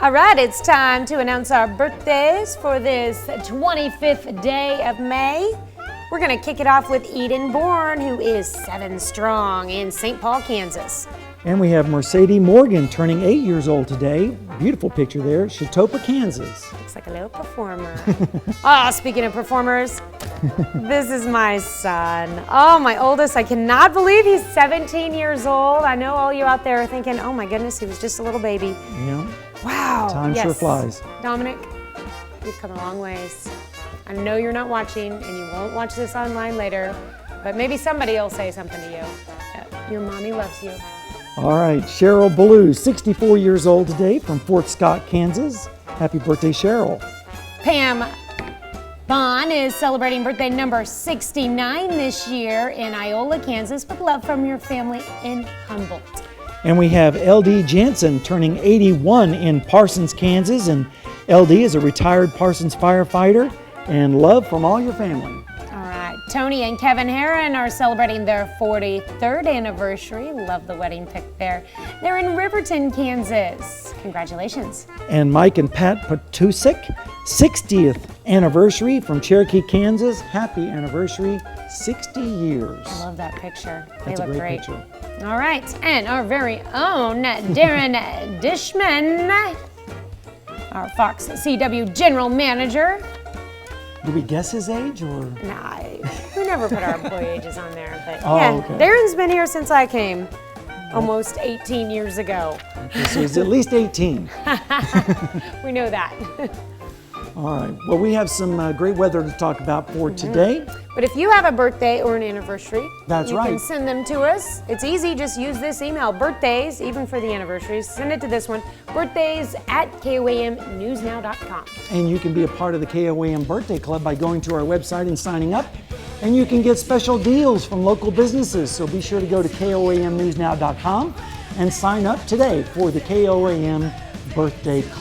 All right, it's time to announce our birthdays for this 25th day of May. We're going to kick it off with Eden Bourne, who is 7 strong in St. Paul, Kansas. And we have Mercedes Morgan turning 8 years old today. Beautiful picture there, Chautauqua, Kansas. Looks like a little performer. Oh, speaking of performers, this is my son. Oh, my oldest. I cannot believe he's 17 years old. I know all you out there are thinking, oh my goodness, he was just a little baby. Yeah. Wow. Time sure flies. Dominic, you've come a long ways. I know you're not watching and you won't watch this online later, but maybe somebody will say something to you. Your mommy loves you. All right, Cheryl Ballou, 64 years old today from Fort Scott, Kansas. Happy birthday, Cheryl. Pam Bond is celebrating birthday number 69 this year in Iola, Kansas, with love from your family in Humboldt. And we have LD Jansen turning 81 in Parsons, Kansas. And LD is a retired Parsons firefighter. And love from all your family. All right, Tony and Kevin Heron are celebrating their 43rd anniversary. Love the wedding pic there. They're in Riverton, Kansas. Congratulations. And Mike and Pat Patusik, 60th anniversary from Cherokee, Kansas. Happy anniversary, 60 years. I love that picture. That's they look a great great. picture. All right, and our very own Darren Dishman, our Fox CW General Manager. Do we guess his age or? Nah, we never put our employee ages on there, but Oh, yeah, okay. Darren's been here since I came, almost 18 years ago. Okay, so he's at least 18. We know that. All right. Well, we have some great weather to talk about for today. But if you have a birthday or an anniversary, That's you right. can send them to us. It's easy, just use this email, birthdays, even for the anniversaries. Send it to this one, birthdays@KOAMnewsnow.com. And you can be a part of the KOAM Birthday Club by going to our website and signing up. And you can get special deals from local businesses. So be sure to go to KOAMnewsnow.com and sign up today for the KOAM Birthday Club.